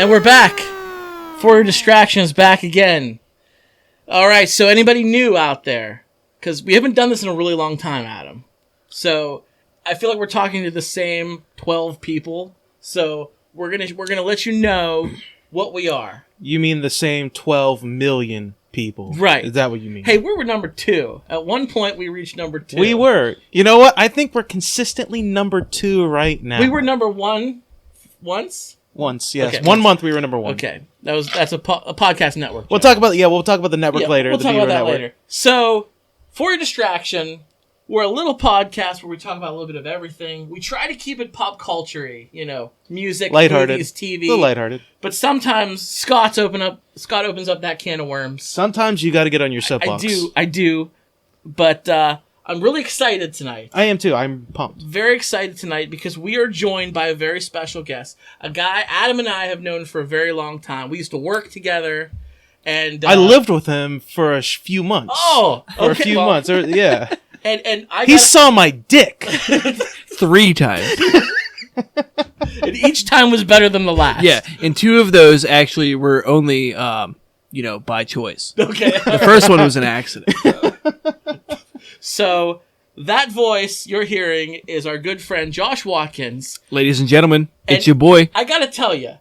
And we're back. For Your Distraction is back again. All right, so anybody new out there? Because we haven't done this in a really long time, Adam. So I feel like we're talking to the same 12 people. So we're gonna let you know what we are. You mean the same 12 million people? Right. Is that what you mean? Hey, we were number 2. At one point, we reached number 2. We were. You know what? I think we're consistently number 2 right now. We were number 1 once. Once, yes. Okay. 1 month we were number 1. Okay, that's a podcast network. We'll talk about the network later. We'll the talk about that network. later. So, For Your Distraction, we're a little podcast where we talk about a little bit of everything. We try to keep it pop culture-y, music, lighthearted. movies, TV. A little lighthearted. But sometimes Scott opens up that can of worms. Sometimes you got to get on your soapbox. I do. But I'm really excited tonight. I am too. I'm pumped. Very excited tonight because we are joined by a very special guest. A guy Adam and I have known for a very long time. We used to work together. And I lived with him for a few months. Oh, okay. For a few months. Yeah. And he saw my dick 3 times. And each time was better than the last. Yeah, and 2 of those actually were only, by choice. Okay. The first one was an accident. So, that voice you're hearing is our good friend Josh Watkins. Ladies and gentlemen, it's And your boy. I gotta tell you,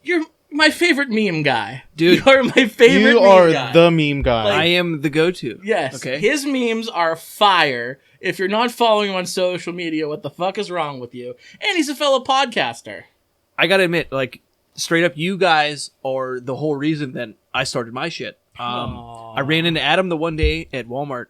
you're my favorite meme guy. Dude. You are my favorite You meme are guy. the meme guy. Like- I am the go-to. Yes. Okay. His memes are fire. If you're not following him on social media, what the fuck is wrong with you? And he's a fellow podcaster. I gotta admit, straight up, you guys are the whole reason that I started my shit. I ran into Adam the one day at Walmart,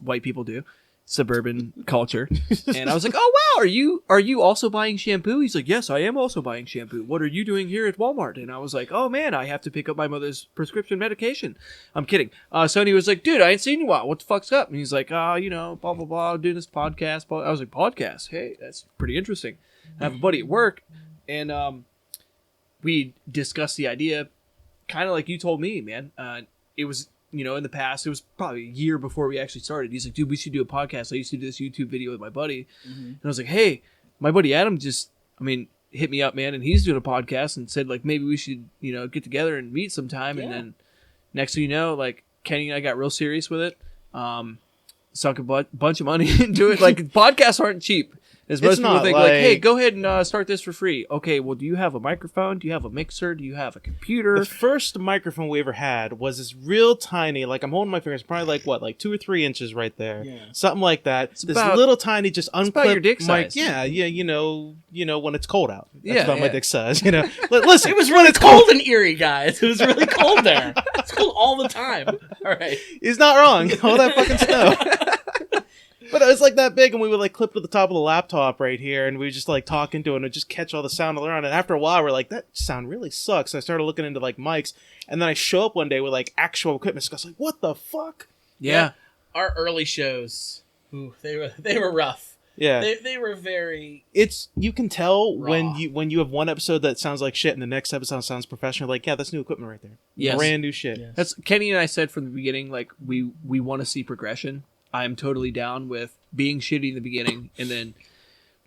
white people do, suburban culture. And I was like, oh, wow, are you also buying shampoo? He's like, yes, I am also buying shampoo. What are you doing here at Walmart? And I was like, oh, man, I have to pick up my mother's prescription medication. I'm kidding. So he was like, dude, I ain't seen you in a while. What the fuck's up? And he's like, blah, blah, blah, doing this podcast. I was like, podcast? Hey, that's pretty interesting. I have a buddy at work, and we discussed the idea kind of like you told me, man. It was, in the past, it was probably a year before we actually started. He's like, dude, we should do a podcast. I used to do this YouTube video with my buddy. Mm-hmm. And I was like, hey, my buddy Adam hit me up, man, and he's doing a podcast and said, maybe we should, get together and meet sometime. Yeah. And then next thing you know, Kenny and I got real serious with it. Sunk a bunch of money into it. Podcasts aren't cheap. As most people think, hey, go ahead and start this for free. Okay, well, do you have a microphone? Do you have a mixer? Do you have a computer? The first microphone we ever had was this real tiny, I'm holding my fingers, probably 2 or 3 inches right there. Yeah. Something like that. It's this little tiny, just unclipped about your dick size. Yeah, when it's cold out. That's about my dick size, Listen, it was really cold in Erie, guys. It was really cold there. It's cold all the time. All right. He's not wrong. All that fucking snow. But it was that big, and we would clip to the top of the laptop right here, and we would just talk into it, and it would just catch all the sound all around. And after a while, we're like, that sound really sucks. So I started looking into mics, and then I show up one day with actual equipment. So I was like, what the fuck? Yeah. Our early shows, they were rough. Yeah, they were very. You can tell raw. when you have one episode that sounds like shit, and the next episode sounds professional. Yeah, that's new equipment right there. Yes. Brand new shit. Yes. That's Kenny and I said from the beginning. We want to see progression. I'm totally down with being shitty in the beginning, and then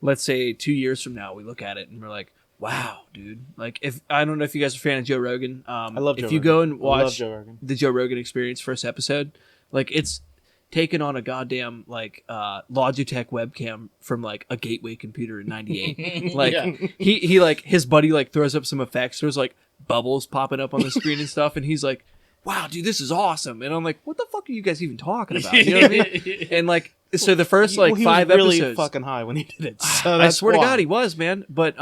let's say 2 years from now we look at it and we're like, wow, dude. If I don't know if you guys are a fan of Joe Rogan. I love Joe Rogan. If you go and watch the Joe Rogan Experience first episode, it's taken on a goddamn Logitech webcam from a Gateway computer in '98. Yeah. he his buddy throws up some effects. There's bubbles popping up on the screen and stuff, and he's like, wow, dude, this is awesome. And I'm like, what the fuck are you guys even talking about? You know what I mean? And so the first 5 he was episodes, really fucking high when he did it. So I swear to God, he was, man. But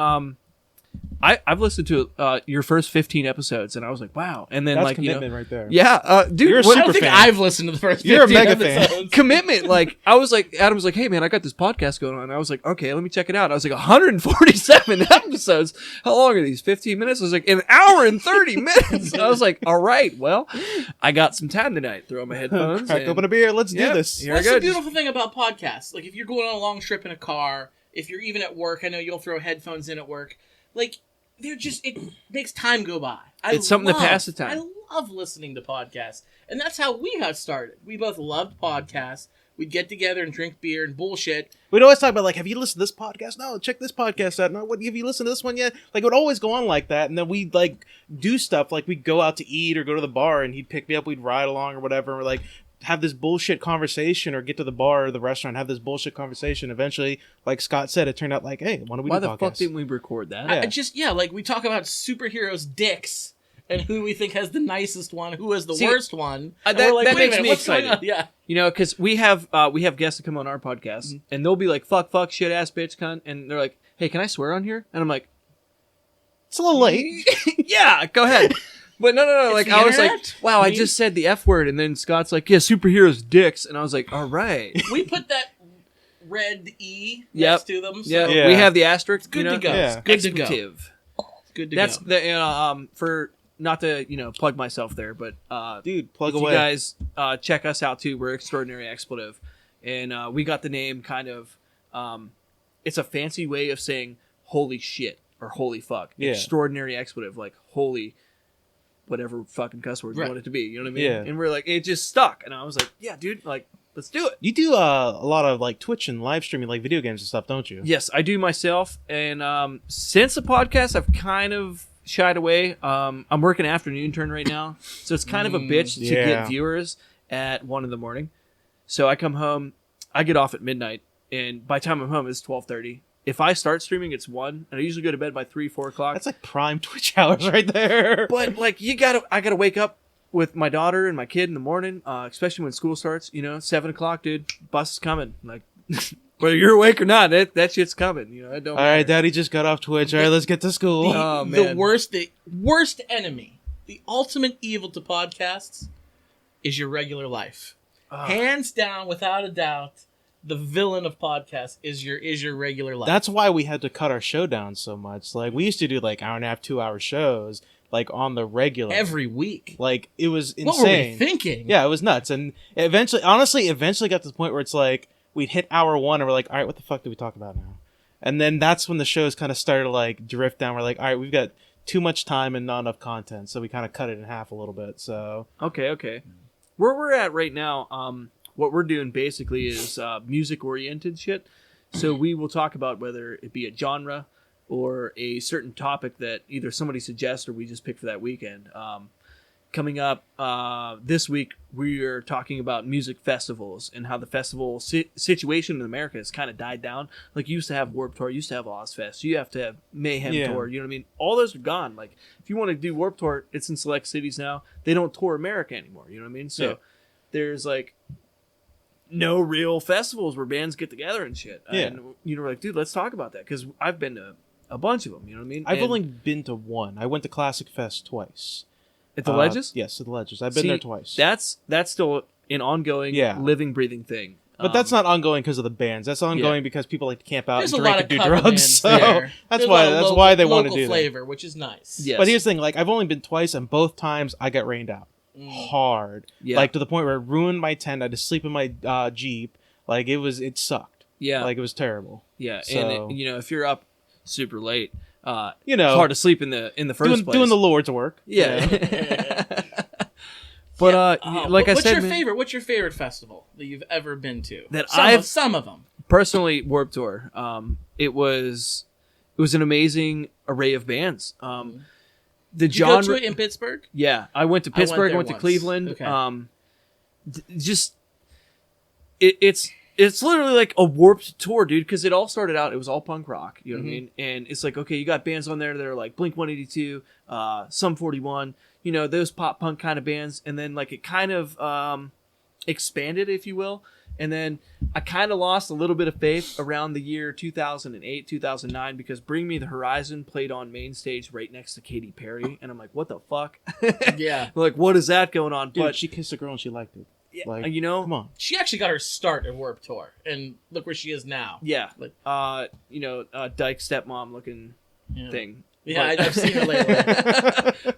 I've listened to your first 15 episodes, and I was like, wow. And then that's commitment right there. Yeah, dude, You're a I super don't think fan. I've listened to the first 15 You're a mega episodes. fan. Commitment. I was like, Adam was like, hey man, I got this podcast going on. And I was like, okay, let me check it out. I was like, 147 episodes. How long are these? 15 minutes? I was like, an hour and 30 minutes. I was like, all right, well, I got some time tonight. Throw on my headphones. Crack open a beer. Let's do this. Here That's I go. the beautiful thing about podcasts. If you're going on a long trip in a car, if you're even at work, I know you'll throw headphones in at work. it makes time go by. It's something to pass the time. I love listening to podcasts. And that's how we got started. We both loved podcasts. We'd get together and drink beer and bullshit. We'd always talk about, like, have you listened to this podcast? No, check this podcast out. No, have you listened to this one yet? Like, it would always go on like that. And then we'd, like, do stuff. Like, we'd go out to eat or go to the bar, and he'd pick me up. We'd ride along or whatever. And we're like, have this bullshit conversation, or get to the bar or the restaurant, have this bullshit conversation. Eventually, like Scott said, it turned out like, hey, why don't we do the podcasts? fuck didn't we record that? Like, we talk about superheroes' dicks. And who we think has the nicest one, who has the worst one. That makes me excited. Yeah. You know, because we have guests that come on our podcast, and they'll be like, fuck, shit, ass, bitch, cunt. And they're like, hey, can I swear on here? And I'm like, it's a little late. Yeah, go ahead. But no. Like, I was like, wow, I just said the F word. And then Scott's like, yeah, superheroes' dicks. And I was like, all right. We put that red E next to them. So yeah, we have the asterisk. It's good to go. Yeah. It's good to go. It's good to That's go. the for not to plug myself there, but dude, plug if away. you guys check us out too. We're Extraordinary Expletive, and we got the name kind of. It's a fancy way of saying holy shit or holy fuck. Yeah. Extraordinary Expletive, like holy, whatever fucking cuss word you want it to be. You know what I mean? Yeah. And we're like, it just stuck, and I was like, yeah, dude, like let's do it. You do a lot of like Twitch and live streaming, like video games and stuff, don't you? Yes, I do myself, and since the podcast, I've kind of shied away. I'm working afternoon turn right now, so it's kind of a bitch to get viewers at 1 a.m. So I come home, I get off at midnight, and by the time I'm home, it's 12:30. If I start streaming, it's 1, and I usually go to bed by 3-4 o'clock. That's like prime Twitch hours right there. But like, I gotta wake up with my daughter and my kid in the morning, especially when school starts. 7 o'clock, dude. Bus is coming. Like, whether you're awake or not, that shit's coming. It don't All right, Daddy just got off Twitch. All right, let's get to school. Oh, man. The worst enemy, the ultimate evil to podcasts, is your regular life. Hands down, without a doubt, the villain of podcasts is your regular life. That's why we had to cut our show down so much. Like, we used to do like hour and a half, 2-hour shows, like on the regular every week. Like, it was insane. What were we thinking? Yeah, it was nuts. And eventually got to the point where it's like we'd hit hour 1 and we're like, all right, what the fuck do we talk about now? And then that's when the shows kind of started to like drift down. We're like, all right, we've got too much time and not enough content, so we kind of cut it in half a little bit. So okay. Where we're at right now, what we're doing basically is music-oriented shit. So we will talk about whether it be a genre or a certain topic that either somebody suggests or we just pick for that weekend. Coming up this week, we are talking about music festivals and how the festival situation in America has kind of died down. Like, you used to have Warped Tour, you used to have Ozfest, you have to have Mayhem Tour, you know what I mean? All those are gone. Like, if you want to do Warped Tour, it's in select cities now. They don't tour America anymore, you know what I mean? So there's, like, no real festivals where bands get together and shit. Yeah. And, we're like, dude, let's talk about that, because I've been to a bunch of them, you know what I mean? I've only been to one. I went to Classic Fest twice. At the Ledges? Yes, at the Ledges. I've been there twice. That's still an ongoing, living, breathing thing. But that's not ongoing because of the bands. That's ongoing because people like to camp out There's and a drink lot and of do cover drugs. bands So there. that's There's why they want to do flavor, that. which is nice. Yes. But here's the thing: like, I've only been twice, and both times I got rained out hard. Yeah. Like, to the point where it ruined my tent. I had to sleep in my Jeep. Like, it sucked. Yeah. Like, it was terrible. Yeah. So, and if you're up super late, you know, it's hard to sleep in the first place. Doing the Lord's work. Yeah. But like I said, what's your favorite festival that you've ever been to? That some of them. Personally, Warped Tour. It was an amazing array of bands. The Did genre you go to it in Pittsburgh? Yeah, I went to Pittsburgh. I went to once. Cleveland. Okay. It's literally like a Warped Tour, dude, because it all started out, it was all punk rock, you know what I mean? And it's like, okay, you got bands on there that are like Blink-182, Sum 41, those pop punk kind of bands, and then like it kind of expanded, if you will, and then I kind of lost a little bit of faith around the year 2008, 2009, because Bring Me the Horizon played on main stage right next to Katy Perry, and I'm like, what the fuck? Yeah. Like, what is that going on? Dude, But she kissed a girl and she liked it. yeah, Like, come on. She actually got her start at Warped Tour, and look where she is now. Yeah, Like, dyke stepmom looking thing. Yeah, But- I've seen her lately.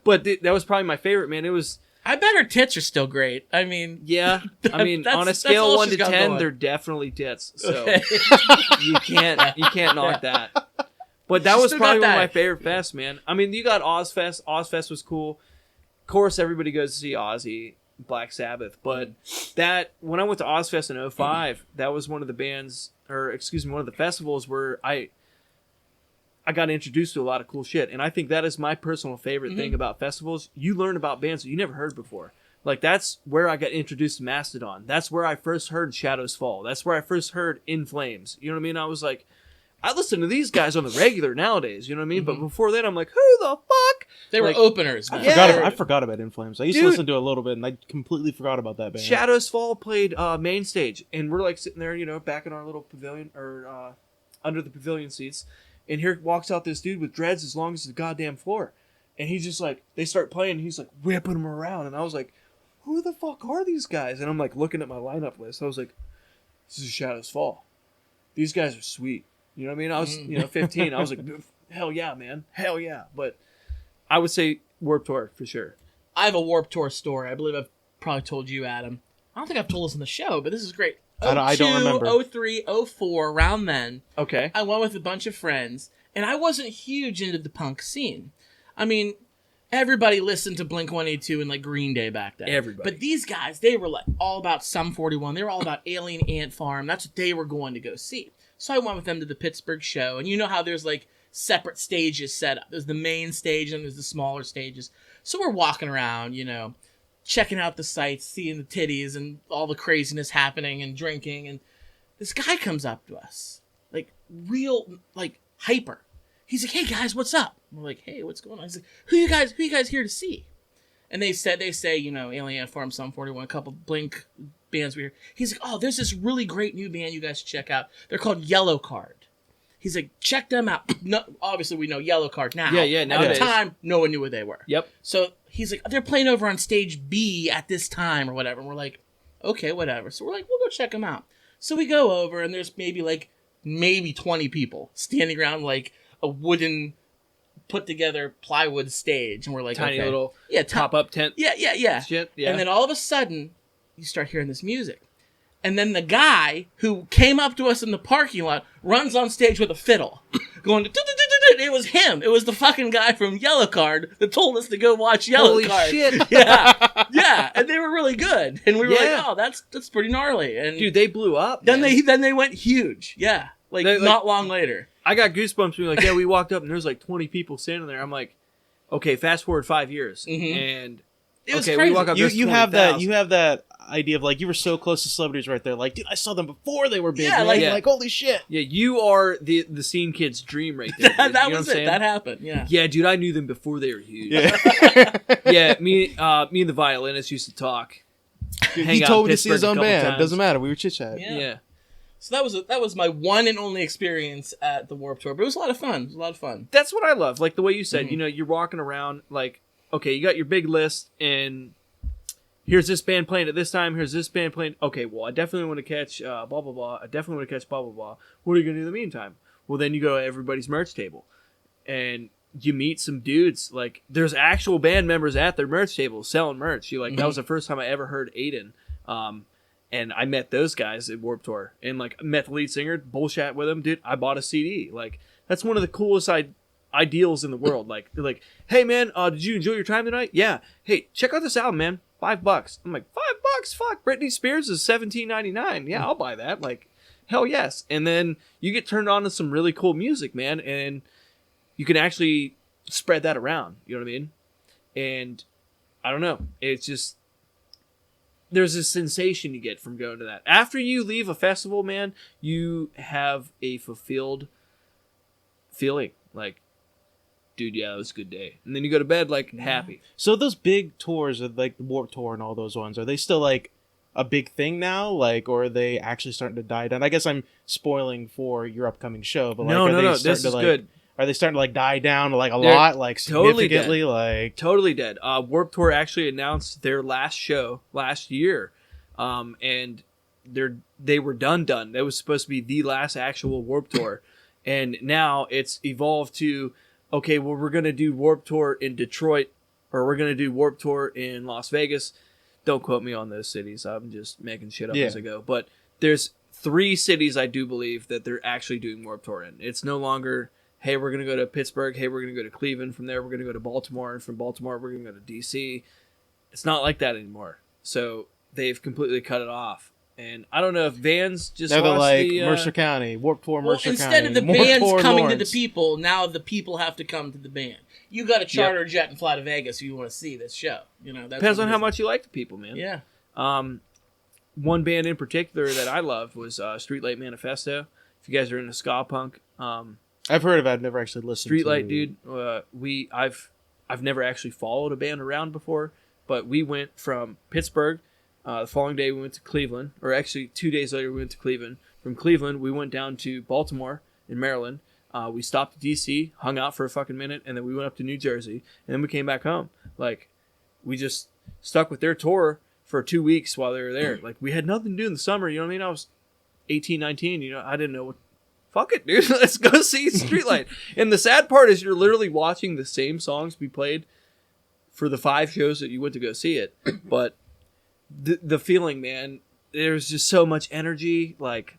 But that was probably my favorite, man. It was, I bet her tits are still great. I mean, yeah. I mean, That's- on a that's scale all 1 to she's got 10, going. they're definitely tits. So okay. you can't knock that. But that You was still probably got one of my that. favorite fests, man. I mean, you got Ozfest. Ozfest was cool. Of course, everybody goes to see Ozzy, Black Sabbath. But that when I went to Ozfest in 05, that was one of the bands, or excuse me, one of the festivals where I got introduced to a lot of cool shit. And I think that is my personal favorite thing about festivals. You learn about bands that you never heard before. Like, that's where I got introduced to Mastodon. That's where I first heard Shadows Fall. That's where I first heard In Flames. You know what I mean? I was like, I listen to these guys on the regular nowadays. You know what I mean? But before then, I'm like, who the fuck? They were Like, openers, man. I forgot about In Flames. I used to Dude. listen to it a little bit, and I completely forgot about that band. Shadows Fall played main stage, and we're like sitting there, you know, back in our little pavilion, or under the pavilion seats, and here walks out this dude with dreads as long as the goddamn floor, and he's just like, they start playing, and he's like whipping them around, and I was like, who the fuck are these guys? And I'm like looking at my lineup list. I was like, this is Shadows Fall. These guys are sweet. You know what I mean? I was, 15. I was like, hell yeah, man. Hell yeah. But I would say Warped Tour for sure. I have a Warped Tour story. I believe I've probably told you, Adam. I don't think I've told this on the show, but this is great. I don't remember. 03, 04, around then. Okay. I went with a bunch of friends, and I wasn't huge into the punk scene. I mean, everybody listened to Blink-182 and like Green Day back then. Everybody. But these guys, they were like all about Sum 41. They were all about Alien Ant Farm. That's what they were going to go see. So I went with them to the Pittsburgh show, and you know how there's like separate stages set up. There's the main stage and there's the smaller stages. So we're walking around, checking out the sights, seeing the titties and all the craziness happening and drinking, and this guy comes up to us, like real, like hyper. He's like, "Hey guys, what's up?" We're like, "Hey, what's going on?" He's like, Who you guys here to see?" And they say, Alien Ant Farm, Sum 41, a couple Blink bands we hear. He's like, "Oh, there's this really great new band you guys should check out. They're called Yellow Card." He's like, "Check them out." No, obviously we know Yellow Card now. Yeah, At nowadays. the time, no one knew what they were. Yep. So he's like, "They're playing over on stage B at this time or whatever." And we're like, "Okay, whatever." So we're like, "We'll go check them out." So we go over, and there's maybe 20 people standing around like a wooden put together plywood stage, and we're like, Tiny okay. little yeah, pop up tent. yeah. Shit. Yeah. And then all of a sudden, you start hearing this music. And then the guy who came up to us in the parking lot runs on stage with a fiddle, going, it was him. It was the fucking guy from Yellow Card that told us to go watch Yellow Holy Card. shit. Yeah. And they were really good. And we were Yeah. like, oh, that's pretty gnarly. And Dude, they blew up. then man. they went huge. Yeah. Like, They, like- not long later. I got goosebumps being like, yeah, we walked up and there's like 20 people standing there. I'm like, okay, fast forward 5 years. And It was okay, crazy. we walk up, You there's you have that 20,000. idea of like you were so close to celebrities right there. Like, dude, I saw them before they were big. Yeah, man. like- like holy shit. Yeah, you are the scene kid's dream right there. dude. that You know was what I'm it. saying? That happened. Yeah. Yeah, dude, I knew them before they were huge. Yeah. Yeah, me and the violinist used to talk. Dude, Hang he out told in me to see his Pittsburgh a own couple band. times. Doesn't matter. We were chit chatting. Yeah. Yeah. So that was my one and only experience at the Warped Tour. But it was a lot of fun. It was a lot of fun. That's what I love. Like the way you said, you're walking around like, okay, you got your big list and here's this band playing at this time. Here's this band playing. Okay, well, I definitely want to catch blah, blah, blah. I definitely want to catch blah, blah, blah. What are you going to do in the meantime? Well, then you go to everybody's merch table and you meet some dudes. Like, there's actual band members at their merch table selling merch. You like, that was the first time I ever heard Aiden. And I met those guys at Warped Tour. And, like, I met the lead singer, bullshit with him. Dude, I bought a CD. Like, that's one of the coolest ideals in the world. Like, they're like, hey, man, did you enjoy your time tonight? Yeah. Hey, check out this album, man. $5. I'm like, $5? Fuck. Britney Spears is $17.99. Yeah, I'll buy that. Like, hell yes. And then you get turned on to some really cool music, man. And you can actually spread that around. You know what I mean? And I don't know. It's just, there's a sensation you get from going to that. After you leave a festival, man, you have a fulfilled feeling. Like, dude, yeah, that was a good day. And then you go to bed, like, happy. So those big tours, like the Warped Tour and all those ones, are they still like a big thing now? Like, or are they actually starting to die down? I guess I'm spoiling for your upcoming show, but like, No, are no, they no. starting This to, is like, good. Are they starting to like die down like a They're lot, like totally significantly? Like, Totally dead. Warped Tour actually announced their last show last year, and they were done. That was supposed to be the last actual Warped Tour, and now it's evolved to, okay, well, we're gonna do Warped Tour in Detroit, or we're gonna do Warped Tour in Las Vegas. Don't quote me on those cities. I'm just making shit up as I go. But there's 3 cities I do believe that they're actually doing Warped Tour in. It's no longer hey, we're going to go to Pittsburgh. Hey, we're going to go to Cleveland. From there, we're going to go to Baltimore. And from Baltimore, we're going to go to D.C. It's not like that anymore. So they've completely cut it off. And I don't know if bands just They're lost like the... Mercer County, Warped Tour Mercer County. Instead of the Warped bands Tour coming Lawrence. to the people, now the people have to come to the band. You got to charter a jet and fly to Vegas if you want to see this show. You know, that's Depends what on it how is. much you like the people, man. Yeah. One band in particular that I loved was Streetlight Manifesto. If you guys are into ska punk, I've heard of it. I've never actually listened to Streetlight, dude. I've never actually followed a band around before, but we went from Pittsburgh. The following day we went to Cleveland, or actually 2 days later we went to Cleveland. From Cleveland we went down to Baltimore in Maryland. We stopped at D.C., hung out for a fucking minute, and then we went up to New Jersey, and then we came back home. Like, we just stuck with their tour for 2 weeks while they were there. Like, we had nothing to do in the summer, you know what I mean? I was 18, 19, you know, I didn't know what. Fuck it, dude. Let's go see Streetlight. And the sad part is you're literally watching the same songs be played for the 5 shows that you went to go see it. But the feeling, man, there's just so much energy. Like,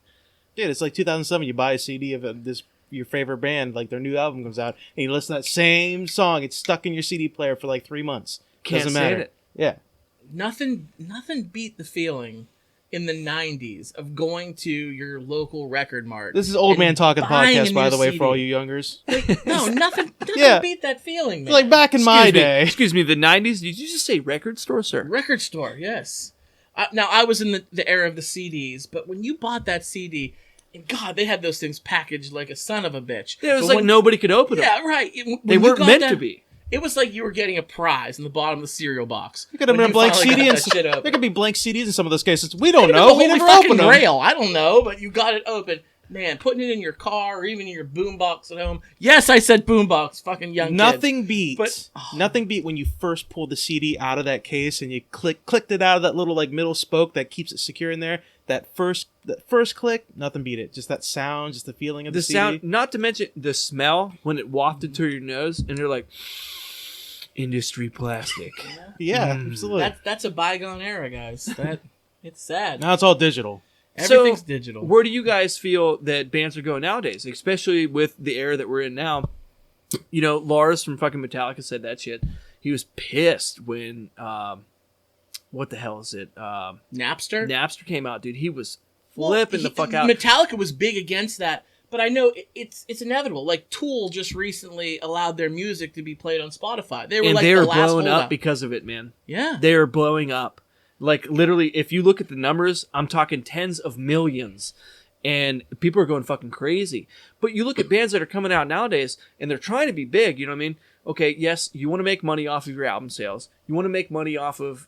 Dude, it's like 2007. You buy a CD of your favorite band, like their new album comes out, and you listen to that same song. It's stuck in your CD player for like 3 months. can't Doesn't stand matter. it. Yeah. Nothing beat the feeling in the 90s of going to your local record mart. This is Old and Man Talking buying a podcast, by new the way, CD. for all you youngers. No, nothing Yeah. beat that feeling, man. Like back in my day. Excuse me, the 90s? Did you just say record store, sir? Record store, yes. Now, I was in the era of the CDs, but when you bought that CD, and God, they had those things packaged like a son of a bitch. It was But like when- nobody could open them. Yeah, right. When They you weren't got meant that- to be. It was like you were getting a prize in the bottom of the cereal box. There could have when been a blank finally CD got and that shit open. there could be blank CDs in some of those cases. We don't Maybe know. the We Holy never fucking opened them. Grail. I don't know, but you got it open. Man, putting it in your car or even in your boombox at home. Yes, I said boombox. Fucking young kids. Nothing beat. But- Nothing beat when you first pulled the CD out of that case and you clicked it out of that little like middle spoke that keeps it secure in there. That first click, nothing beat it. Just that sound, just the feeling of the CD. sound, not to mention the smell when it wafted to your nose, and you're like, industry plastic. Yeah, absolutely. That's a bygone era, guys. It's sad. Now it's all digital. Everything's So, digital. Where do you guys feel that bands are going nowadays, especially with the era that we're in now? You know, Lars from fucking Metallica said that shit. He was pissed when, what the hell is it? Napster? Napster came out, dude. He was Well, flipping the fuck out. Metallica was big against that, but I know it's inevitable. Like Tool just recently allowed their music to be played on Spotify. They were And like they the were last blowing holdout. up because of it, man. Yeah. They are blowing up. Like, literally, if you look at the numbers, I'm talking tens of millions. And people are going fucking crazy. But you look at bands that are coming out nowadays, and they're trying to be big, you know what I mean? Okay, yes, you want to make money off of your album sales. You want to make money off of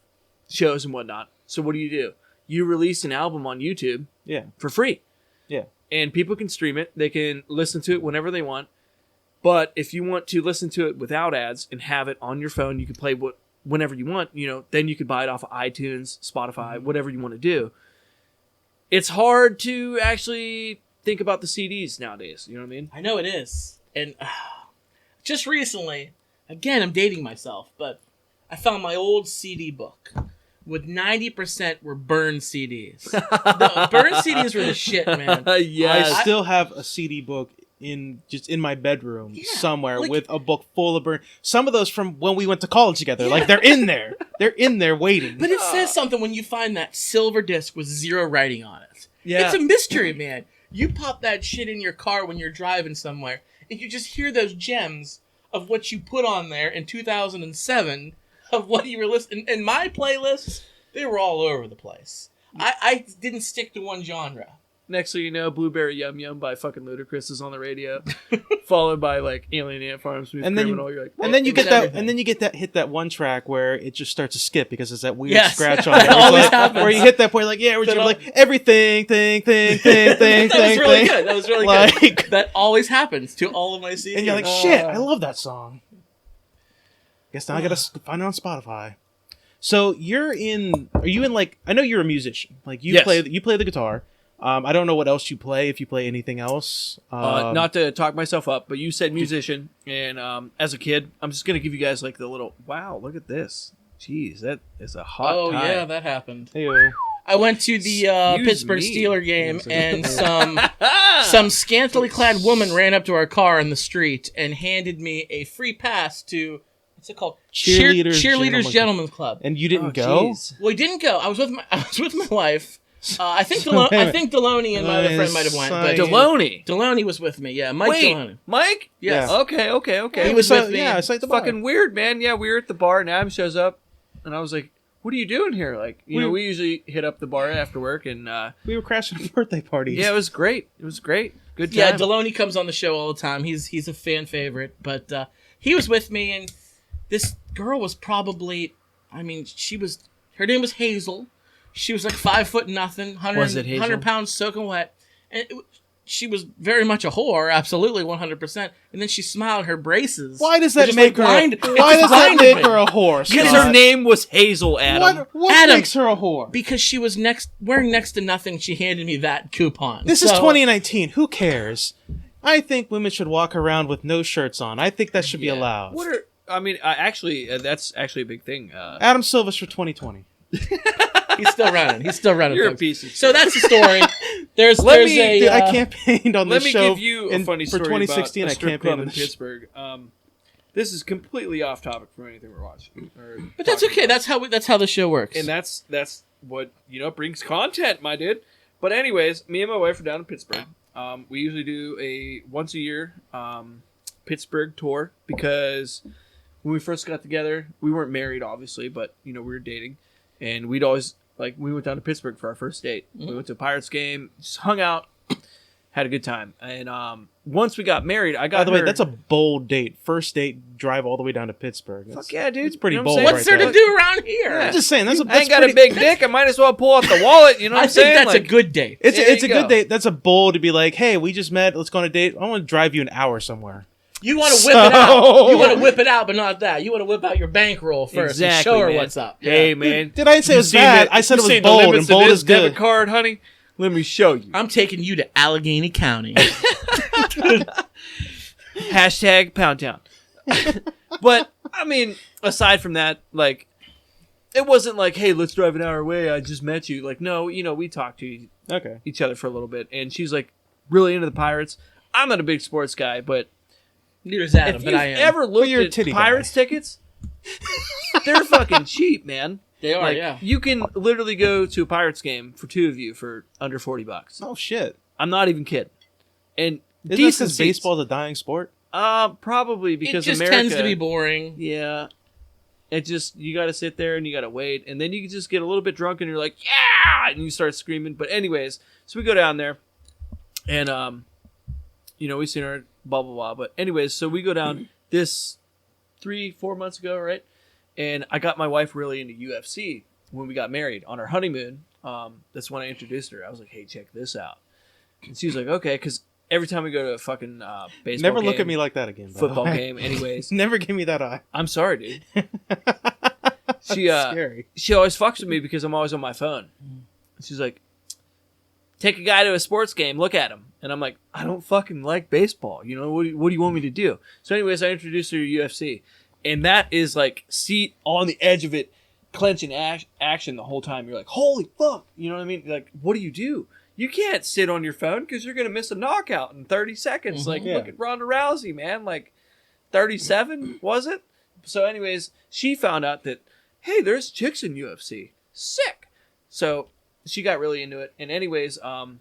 shows and whatnot. So what do? You release an album on YouTube Yeah. for free. Yeah. And people can stream it. They can listen to it whenever they want. But if you want to listen to it without ads and have it on your phone, you can play whenever you want, you know, then you could buy it off of iTunes, Spotify, whatever you want to do. It's hard to actually think about the CDs nowadays. You know what I mean? I know it is. And just recently, again, I'm dating myself, but I found my old CD book with 90% were burned CDs. The burned CDs were the shit, man. Yes. I still have a CD book in my bedroom somewhere like- with a book full of burn. Some of those from when we went to college together. Like they're in there. They're in there waiting. But it says something when you find that silver disc with 0 writing on it. Yeah. It's a mystery, man. You pop that shit in your car when you're driving somewhere, and you just hear those gems of what you put on there in 2007 of what you were listening. In my playlists, they were all over the place. I didn't stick to one genre. Next thing you know, Blueberry Yum Yum by fucking Ludacris is on the radio, followed by like Alien Ant Farm, Smooth And then- Criminal. You're like, and then you It was get that, everything. and then you get that hit that one track where it just starts to skip because it's that weird Yes. scratch on That it. Where it's always like- happens. Where you hit that point, like yeah, we're just That like everything, thing, That was really thing. good. That was really Like- good. That always happens to all of my CDs. And you're like, shit, I love that song. Guess now I gotta find it on Spotify. So are you in like? I know you're a musician. Like you Yes. play the guitar. I don't know what else you play. If you play anything else, not to talk myself up, but you said musician, and as a kid, I'm just gonna give you guys like the little wow, look at this. Jeez, that is a hot. Oh tie. yeah, that happened. Hey-o. I went to the Pittsburgh me. Steeler game, and some scantily clad woman ran up to our car in the street and handed me a free pass to, what's it called? Cheerleaders Gentlemen's Club. And you didn't go? Well, I didn't go. I was with my wife. I think Deloney and my other friend might have went. But Deloney was with me. Yeah, Mike Deloney. Mike? Yes. Yeah. Okay. He was with me. Yeah, it's like the bar. Fucking weird, man. Yeah, we were at the bar, and Adam shows up, and I was like, what are you doing here? Like, we usually hit up the bar after work, and we were crashing birthday parties. Yeah, it was great. Good time. Yeah, Deloney comes on the show all the time. He's a fan favorite, but he was with me, and this girl was probably, her name was Hazel. She was like 5 foot nothing, 100 pounds soaking wet, and she was very much a whore, absolutely 100%. And then she smiled, her braces. Why does that make her? Why does that make her a whore? Because her name was Hazel, Adam. What Adam, makes her a whore? Because she was wearing next to nothing. She handed me that coupon. This is 2019. Who cares? I think women should walk around with no shirts on. I think that should be allowed. That's actually a big thing. Adam Silva's for 2020. He's still running. You're folks. a piece of shit. So that's the story. I campaigned on Let this me show. give you a funny story for 2016. about a I strip campaigned club on in Pittsburgh. This is completely off topic from anything we're watching. But that's okay. That's how the show works. And that's what brings content, my dude. But anyways, me and my wife are down in Pittsburgh. We usually do a once a year Pittsburgh tour because when we first got together, we weren't married, obviously, but we were dating, and we'd always we went down to Pittsburgh for our first date. Mm-hmm. We went to a Pirates game, just hung out, had a good time, and once we got married, By the way, that's a bold date. First date, drive all the way down to Pittsburgh. Fuck yeah, dude! It's pretty bold. What's there to do around here? I'm just saying. That's I ain't got a big dick. I might as well pull out the wallet. You know what I'm saying? I think that's a good date. It's a good date. That's a bold to be like, hey, we just met. Let's go on a date. I want to drive you an hour somewhere. You want to whip it out. You want to whip it out, but not that. You want to whip out your bankroll first and show her what's up. Hey, man. Did I say it was bad? I said it was bold, and bold is good. Debit card, honey. Let me show you. I'm taking you to Allegheny County. Hashtag Pound Town. But, aside from that, it wasn't like, hey, let's drive an hour away. I just met you. No, we talked to each other for a little bit. And she's, really into the Pirates. I'm not a big sports guy, but neither is Adam, but I am. If you've ever looked at Pirates tickets, they're fucking cheap, man. They are, yeah. You can literally go to a Pirates game for two of you for under $40. Oh, shit. I'm not even kidding. And isn't this because baseball's a dying sport? Probably because it just America tends to be boring. Yeah. It just, you got to sit there and you got to wait. And then you can just get a little bit drunk and you're like, yeah! And you start screaming. But anyways, so we go down there. And, we seen her, blah, blah, blah. But anyways, so we go down this 3-4 months ago, right? And I got my wife really into UFC when we got married on our honeymoon. That's when I introduced her. I was like, hey, check this out. And she was like, okay, because every time we go to a fucking baseball Never game, look at me like that again. Football game, anyways. Never give me that eye. I'm sorry, dude. Scary. She always fucks with me because I'm always on my phone. She's like, take a guy to a sports game, look at him. And I'm like, I don't fucking like baseball. What do you want me to do? So anyways, I introduced her to UFC. And that is seat on the edge of it, clenching action the whole time. You're like, holy fuck. You know what I mean? What do? You can't sit on your phone because you're going to miss a knockout in 30 seconds. Mm-hmm. Look at Ronda Rousey, man. 37, was it? So anyways, she found out that, hey, there's chicks in UFC. Sick. So she got really into it. And anyways, I'm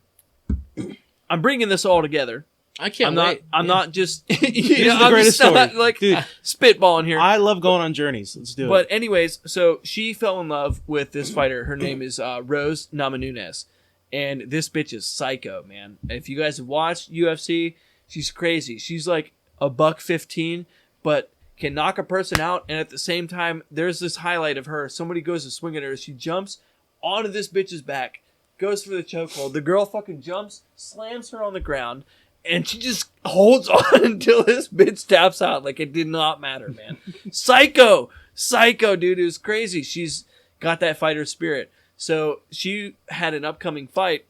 bringing this all together. I can't wait. I'm not just This is the greatest story. Dude, spitballing here. I love going on journeys. Let's do it. But anyways, so she fell in love with this fighter. Her name is Rose Namajunas. And this bitch is psycho, man. If you guys have watched UFC, she's crazy. She's like $115, but can knock a person out. And at the same time, there's this highlight of her. Somebody goes to swing at her. She jumps onto this bitch's back, goes for the chokehold. The girl fucking jumps, slams her on the ground, and she just holds on until this bitch taps out. It did not matter, man. Psycho, dude. It was crazy. She's got that fighter spirit. So she had an upcoming fight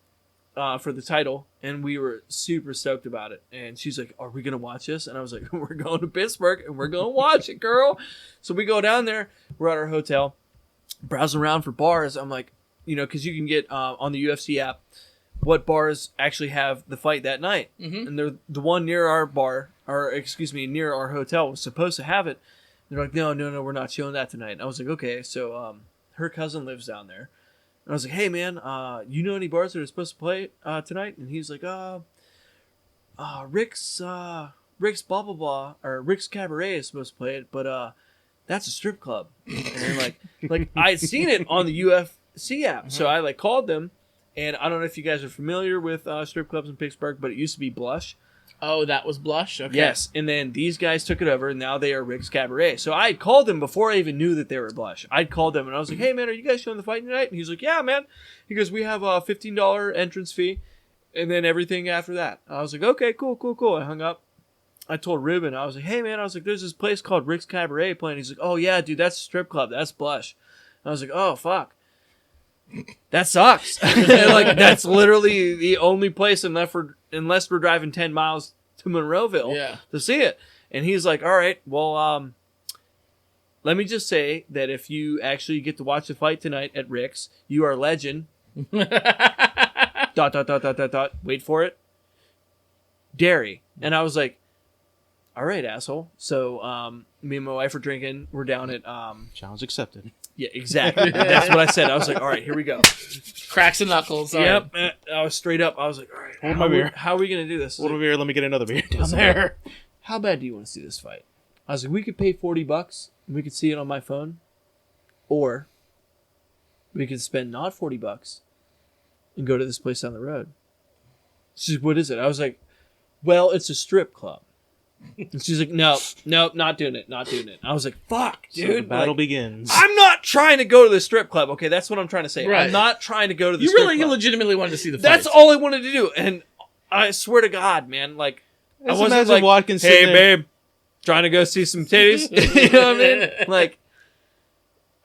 for the title, and we were super stoked about it. And she's like, are we going to watch this? And I was like, we're going to Pittsburgh, and we're going to watch it, girl. So we go down there. We're at our hotel, browsing around for bars. I'm like, because you can get on the UFC app what bars actually have the fight that night. Mm-hmm. And the one near our bar, or excuse me, near our hotel was supposed to have it. They're like, no, we're not showing that tonight. And I was like, okay. So her cousin lives down there. And I was like, hey, man, you know any bars that are supposed to play tonight? And he's like, Rick's blah, blah, blah, or Rick's Cabaret is supposed to play it, but that's a strip club. And like I'd seen it on the UFC app. So I like called them. And I don't know if you guys are familiar with strip clubs in Pittsburgh, but it used to be Blush. Oh, that was Blush? Okay. Yes, and then these guys took it over, and now they are Rick's Cabaret. So I had called them before I even knew that they were Blush. I'd called them, and I was like, hey, man, are you guys showing the fight tonight? And he's like, yeah, man. He goes, we have a $15 entrance fee, and then everything after that. I was like, okay, cool. I hung up. I told Ruben, I was like, hey, man, there's this place called Rick's Cabaret playing. He's like, oh, yeah, dude, that's a strip club. That's Blush. And I was like, oh, fuck. That sucks. Like, that's literally the only place unless we're driving 10 miles to Monroeville to see it. And he's like, all right, well, let me just say that if you actually get to watch the fight tonight at Rick's, you are a legend. ... Wait for it. Dairy. And I was like, all right, asshole. So me and my wife are drinking. We're down at... Challenge accepted. Yeah, exactly. That's what I said. I was like, all right, here we go. Cracks and knuckles. Yep. I was straight up. I was like, all right, Hold my beer. How are we going to do this? Hold my beer. Let me get another beer down there. How bad do you want to see this fight? I was like, we could pay $40 and we could see it on my phone. Or we could spend not $40 and go to this place down the road. She's like, what is it? I was like, well, it's a strip club. And she's like, no, not doing it. I was like, fuck, dude. So the battle begins. I'm not trying to go to the strip club. Okay, that's what I'm trying to say. Right. I'm not trying to go to the You strip really club. legitimately wanted to see the fight. That's all I wanted to do. And I swear to God, man, like, I Just wasn't imagine like, Watkins hey, sitting there. babe, trying to go see some titties. You know what I mean? Like,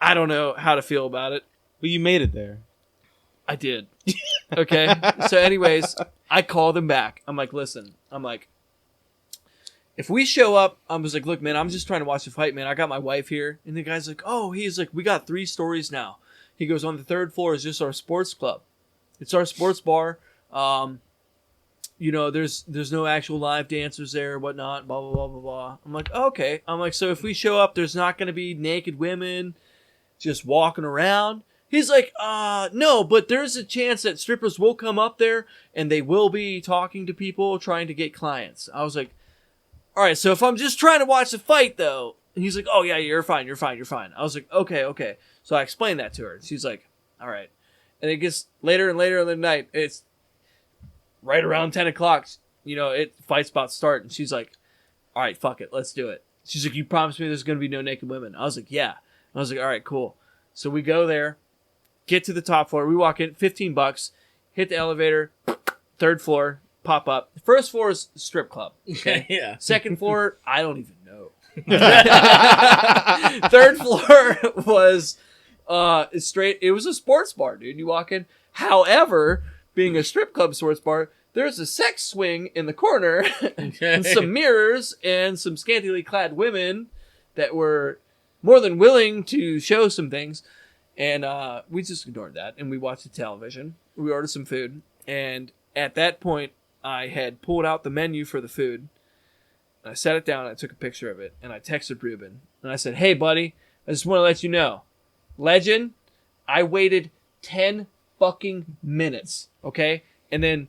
I don't know how to feel about it. Well, you made it there. I did. Okay. So anyways, I called him back. I'm like, listen, if we show up, I was like, look, man, I'm just trying to watch the fight, man. I got my wife here. And the guy's like, oh, he's like, we got 3 stories now. He goes, on the 3rd floor is just our sports club. It's our sports bar. There's no actual live dancers there, whatnot, blah, blah, blah, blah, blah. I'm like, okay. I'm like, so if we show up, there's not going to be naked women just walking around. He's like, no, but there's a chance that strippers will come up there and they will be talking to people trying to get clients. I was like, all right, so if I'm just trying to watch the fight, though, and he's like, oh, yeah, you're fine. I was like, okay. So I explained that to her. And she's like, all right. And it gets later and later in the night. It's right around 10 o'clock. Fight's about to start. And she's like, all right, fuck it. Let's do it. She's like, you promised me there's going to be no naked women. I was like, yeah. I was like, all right, cool. So we go there, get to the top floor. We walk in, $15, hit the elevator, 3rd floor. Pop up. The 1st floor is strip club. Okay. Yeah. 2nd floor, I don't even know. 3rd floor was straight. It was a sports bar, dude. You walk in. However, being a strip club sports bar, there's a sex swing in the corner, and some mirrors, and some scantily clad women that were more than willing to show some things. And we just ignored that, and we watched the television. We ordered some food, and at that point, I had pulled out the menu for the food. And I sat it down, and I took a picture of it, and I texted Ruben. And I said, hey, buddy, I just want to let you know. Legend, I waited 10 fucking minutes, okay? And then, ...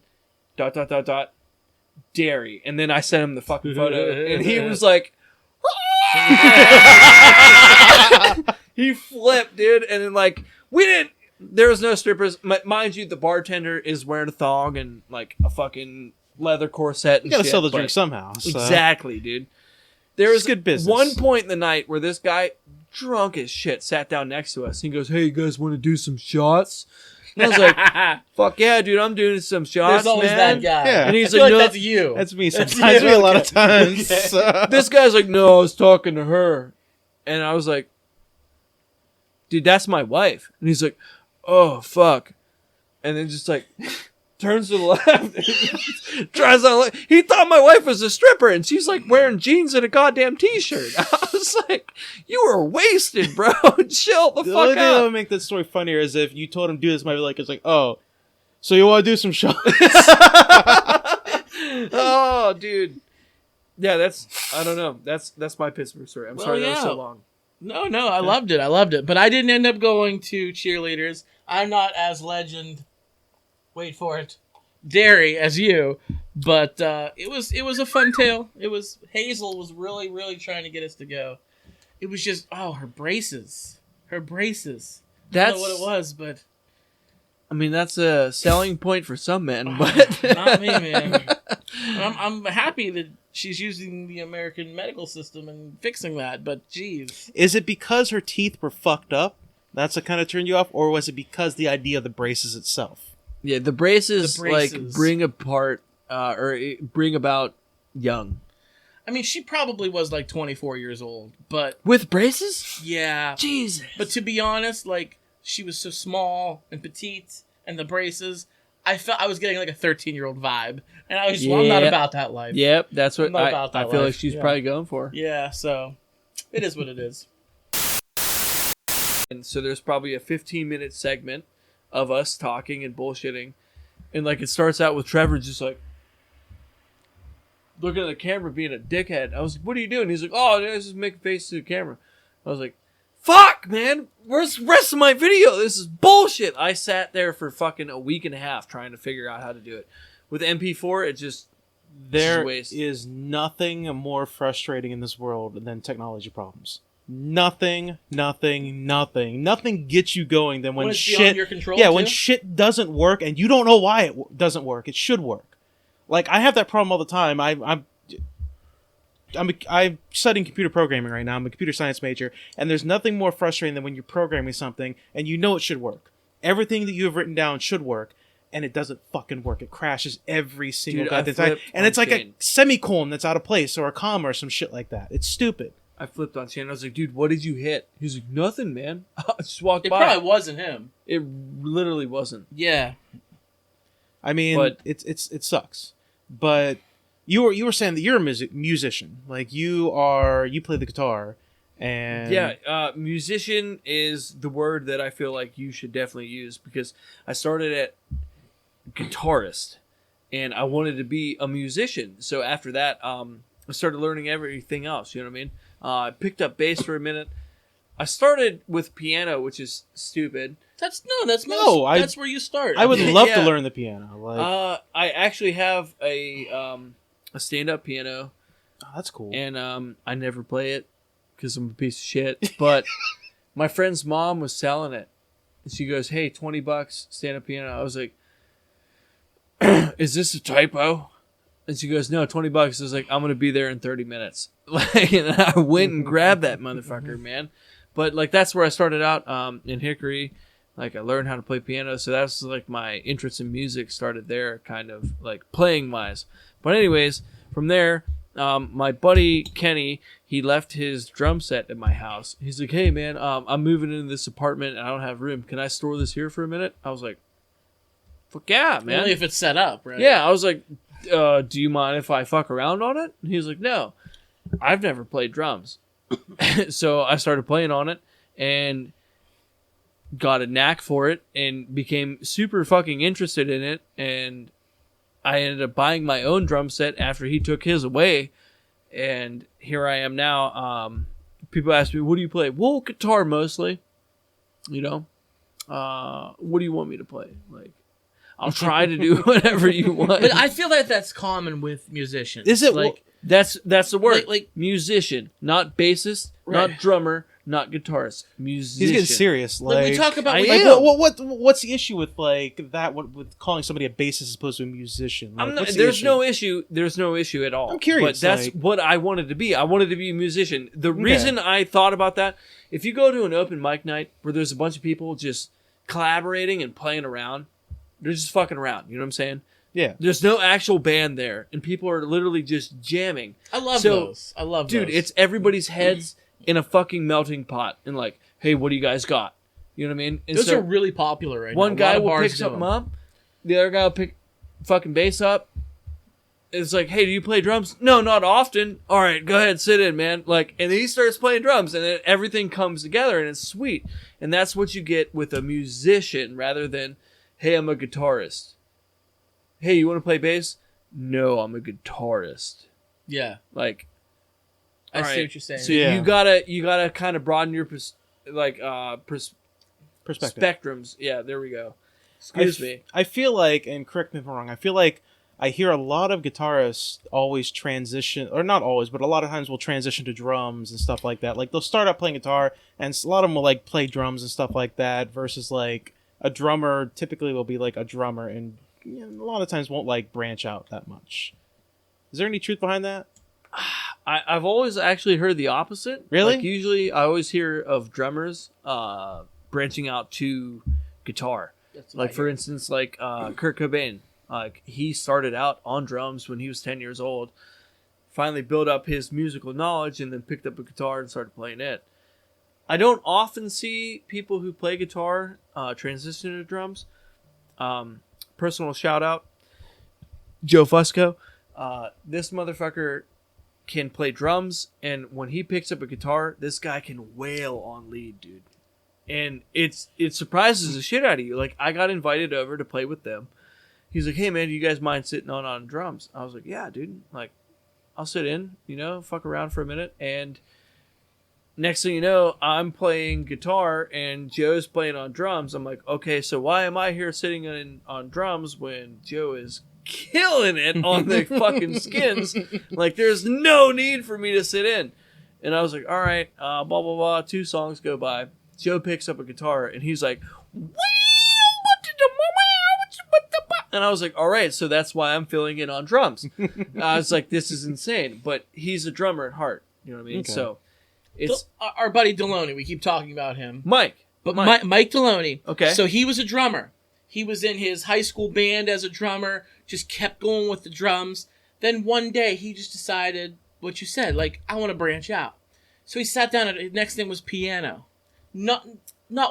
dairy. And then I sent him the fucking photo, and he was like... He flipped, dude. And then, like, there was no strippers. Mind you, the bartender is wearing a thong and like a fucking leather corset. And You gotta shit, sell the but- drink somehow. So. Exactly, dude. There was good business. one point in the night where this guy, drunk as shit, sat down next to us. He goes, hey, you guys want to do some shots? And I was like, fuck yeah, dude, I'm doing some shots, There's always man. that guy. Yeah. And he's I feel like, no, that's you. That's me That's sometimes. you. Me a lot of Okay. times. Okay. So. this guy's like, no, I was talking to her. And I was like, dude, that's my wife. And he's like, oh, fuck. And then just like turns to the left, tries on. He thought my wife was a stripper, and she's like wearing jeans and a goddamn t-shirt. I was like, "You were wasted, bro. Chill the The fuck only thing that out." would make this story funnier is if you told him to do this, might be like, it's like, oh, so you want to do some shots? Oh, dude. Yeah, I don't know. That's my Pittsburgh story. I'm sorry that was so long. No, I loved it. But I didn't end up going to cheerleaders. I'm not as legend. Wait for it, dairy as you. But it was a fun tale. Hazel was really trying to get us to go. It was just her braces. Her braces. I don't That's know what it was, but I mean, that's a selling point for some men, but not me, man. I'm happy that she's using the American medical system and fixing that, but geez. Is it because her teeth were fucked up? That's what kind of turned you off? Or was it because the idea of the braces itself? yeah, the braces. Like braces. bring apart or bring about young I mean, she probably was like 24 years old, but with braces. yeah. Jesus. But to be honest, like, she was so small and petite, and the braces, I felt I was getting like a 13-year-old vibe, and I was just, well, I'm not about that life. Yep, that's what I'm not about I that feel life. like she's Yeah. probably going for. Yeah, so it is what it is. And so there's probably a 15-minute segment of us talking and bullshitting, and like it starts out with Trevor just like looking at the camera being a dickhead. I was like, "What are you doing?" He's like, "Oh, I just make a face to the camera." I was like, "Fuck, man, where's the rest of my video? This is bullshit." I sat there for fucking a week and a half trying to figure out how to do it. With MP4, it just There waste. is nothing more frustrating in this world than technology problems. Nothing gets you going than when it's shit. beyond your control, yeah, too? when shit doesn't work and you don't know why it doesn't work. It should work. Like, I have that problem all the time. I'm studying computer programming right now. I'm a computer science major, and there's nothing more frustrating than when you're programming something and you know it should work. Everything that you have written down should work, and it doesn't fucking work. It crashes every single Dude, I goddamn time. flipped And on it's like Shane. a semicolon that's out of place or a comma or some shit like that. It's stupid. I flipped on Shane. I was like, "Dude, what did you hit?" He's like, "Nothing, man." I just walked It by. probably wasn't him. It literally wasn't. Yeah. I mean, But- it sucks. But you were saying that you're a musician. Like, you play the guitar, and Yeah, musician is the word that I feel like you should definitely use, because I started at guitarist and I wanted to be a musician. So after that, I started learning everything else. You know what I mean? I picked up bass for a minute. I started with piano, which is stupid. That's where you start. I would love to Yeah. learn the piano. Like, I actually have a stand-up piano, oh, that's cool. and I never play it because I'm a piece of shit. But my friend's mom was selling it, and she goes, "Hey, $20 stand-up piano." I was like, "Is this a typo?" And she goes, "No, $20." I was like, "I'm gonna be there in 30 minutes." Like, and I went and grabbed that motherfucker, man. But like, that's where I started out in Hickory. Like, I learned how to play piano, so that's like my interest in music started there, kind of like playing wise. But anyways, from there, my buddy Kenny, he left his drum set at my house. He's like, "Hey man, I'm moving into this apartment and I don't have room. Can I store this here for a minute?" I was like, "Fuck yeah, man!" Only if it's set up, right? Yeah, I was like, "Do you mind if I fuck around on it?" And he was like, "No, I've never played drums." So I started playing on it and got a knack for it and became super fucking interested in it. And I ended up buying my own drum set after he took his away. And here I am now. People ask me, "What do you play?" Well, guitar mostly. You know, what do you want me to play? Like, I'll try to do whatever you want. But I feel like that's common with musicians. Is it like That's the word. Like musician, not bassist, Right. not drummer, not guitarist. Musician. He's getting serious. like we talk about? I like, am. What's the issue with like that? With calling somebody a bassist as opposed to a musician? Like, what's the there's issue? no issue. There's no issue at all. I'm curious, but that's like- what I wanted to be. I wanted to be a musician. The reason I thought about that, if you go to an open mic night where there's a bunch of people just collaborating and playing around, they're just fucking around. You know what I'm saying? Yeah. There's no actual band there, and people are literally just jamming. I love So, those. I love Dude, those. it's everybody's heads in a fucking melting pot, and like, "Hey, what do you guys got?" You know what I mean? And those so are really popular right now. one A guy lot of will bars pick do something them. up, the other guy will pick fucking bass up. It's like, hey, do you play drums? No, not often. All right, go ahead, sit in, man. Like, and then he starts playing drums, and then everything comes together, and it's sweet. And that's what you get with a musician, rather than, hey, I'm a guitarist. Hey, you want to play bass? No, I'm a guitarist. Yeah. Like, I see what you're saying. So Yeah. you gotta kind of broaden your Perspective. spectrums. Yeah, there we go. Excuse me. I feel like, and correct me if I'm wrong, I feel like I hear a lot of guitarists always transition, or not always, but a lot of times will transition to drums and stuff like that. Like, they'll start out playing guitar, and a lot of them will, like, play drums and stuff like that, versus, like, a drummer typically will be, like, a drummer, and a lot of times won't, like, branch out that much. Is there any truth behind that? I've always actually heard the opposite. Really? Like, usually I always hear of drummers branching out to guitar. That's what Like, I for hear. instance, like Kurt Cobain. Like, he started out on drums when he was 10 years old, finally built up his musical knowledge, and then picked up a guitar and started playing it. I don't often see people who play guitar transition to drums. Personal shout out, Joe Fusco. This motherfucker can play drums, and when he picks up a guitar, this guy can wail on lead, dude. And it surprises the shit out of you. Like, I got invited over to play with them. He's like, hey, man, do you guys mind sitting on drums? I was like, yeah, dude. Like, I'll sit in, fuck around for a minute. And next thing you know, I'm playing guitar and Joe's playing on drums. I'm like, okay, so why am I here sitting on drums when Joe is killing it on the fucking skins? Like, there's no need for me to sit in. And I was like, all right, blah, blah, blah. 2 songs go by. Joe picks up a guitar and he's like, and I was like, all right, so that's why I'm filling in on drums. I was like, this is insane. But he's a drummer at heart. You know what I mean? Okay. So it's Our buddy Deloney, we keep talking about him. Mike. But Mike Deloney. Okay. So he was a drummer. He was in his high school band as a drummer, just kept going with the drums. Then one day he just decided what you said, like, I want to branch out. So he sat down and his next thing was piano. Not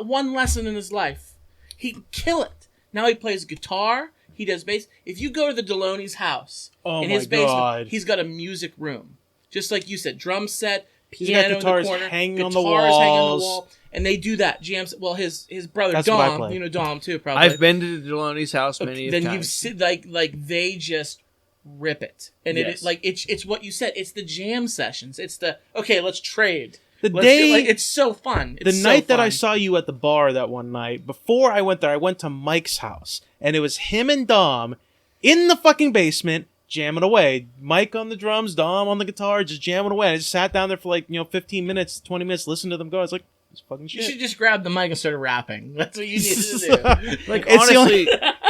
one lesson in his life. He can kill it. Now he plays guitar. He does bass. If you go to the Deloney's house, in his basement, he's got a music room. Just like you said, drum set, piano in the corner, hanging on guitars the hanging on walls. the wall. And they do that. Jams. Well, his brother That's what I Dom, play. you know Dom too, probably. I've been to Deloney's house many Then times. you've seen like they just rip it, and Yes. it's what you said. It's the jam sessions. It's the okay. Let's trade. The Let's day- it's so fun. The It's so night that I fun. saw you at the bar that one night, before I went there, I went to Mike's house, and it was him and Dom in the fucking basement jamming away. Mike on the drums, Dom on the guitar, just jamming away. I just sat down there for 15 minutes, 20 minutes, listening to them go. I was like, this fucking You shit. should just grab the mic and start rapping. That's what you need to do. Like, It's the honestly,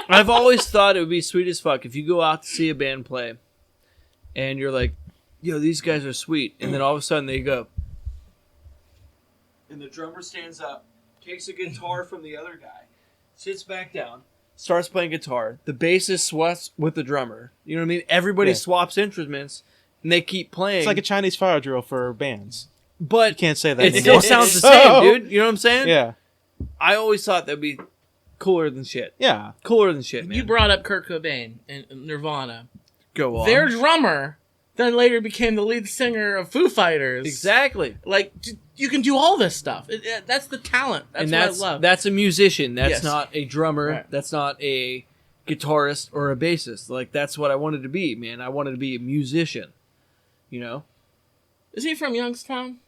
I've always thought it would be sweet as fuck if you go out to see a band play and you're like, yo, these guys are sweet. And then all of a sudden they go. And the drummer stands up, takes a guitar from the other guy, sits back down, starts playing guitar. The bassist swaps with the drummer. You know what I mean? Everybody Yeah. swaps instruments and they keep playing. It's like a Chinese fire drill for bands. but You can't say that it anymore. still sounds the So- same, dude. You know what I'm saying? Yeah. I always thought that'd be cooler than shit. Yeah. Cooler than shit, man. You brought up Kurt Cobain and Nirvana. Go on. Their drummer then later became the lead singer of Foo Fighters. Exactly. Like you can do all this stuff. That's the talent. That's And what I love. that's a musician. That's Yes. not a drummer. Right. That's not a guitarist or a bassist. Like, that's what I wanted to be, man. I wanted to be a musician. You know? Is he from Youngstown?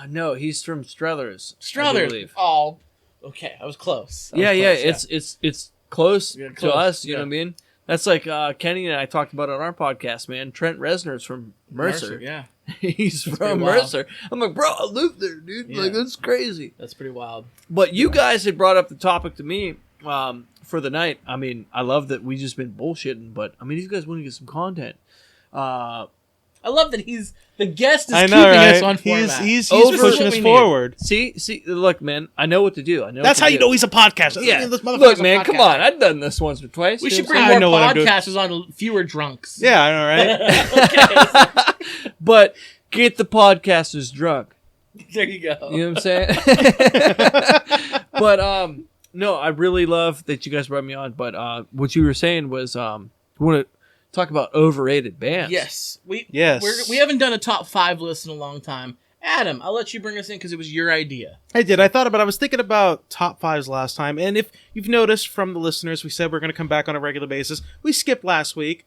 No, he's from Struthers. I Struthers. believe. Oh, okay. I was close. I was Yeah, close, it's close Yeah, to close, us. You yeah. know what I mean? That's like Kenny and I talked about on our podcast, man. Trent Reznor's from Mercer. Yeah, He's pretty from wild. Mercer. I'm like, bro, I live there, dude. Yeah. Like, that's crazy. that's pretty wild. But you guys had brought up the topic to me for the night. I mean, I love that we just been bullshitting, but I mean, these guys want to get some content. I love that the guest is I know, keeping right? us on format. He's Over pushing what us we need. forward. See, look, man, I know what to do. I know. That's what how to you do. know he's a podcaster. Yeah, This motherfucker's look, a man, come podcaster. on. I've done this once or twice. We You should know bring what I more know what I'm doing. podcasters on, fewer drunks. Yeah, I know, right? I'm saying? But get the podcasters drunk. There you go. You know what I'm saying? But No, I really love that you guys brought me on, but what you were saying was we want to talk about overrated bands. Yes. We haven't done a top 5 list in a long time. Adam, I'll let you bring us in because it was your idea. I did. I was thinking about top 5s last time, and if you've noticed from the listeners, we said we're going to come back on a regular basis. We skipped last week.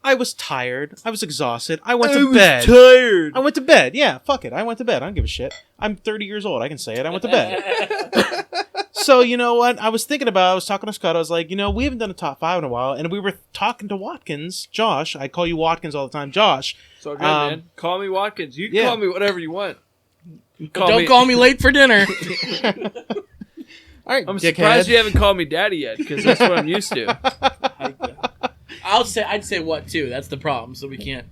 I was tired. I was exhausted. I went to bed. Tired. I went to bed. Yeah, fuck it. I went to bed. I don't give a shit. I'm 30 years old. I can say it. I went to bed. So, you know what? I was talking to Scott. I was like, we haven't done a top 5 in a while. And we were talking to Watkins. Josh. I call you Watkins all the time. Josh. So good, man. Call me Watkins. You can call me whatever you want. Don't call me late for dinner. All right, I'm surprised you haven't called me daddy yet, because that's what I'm used to. I'd say what, too. That's the problem, so we can't.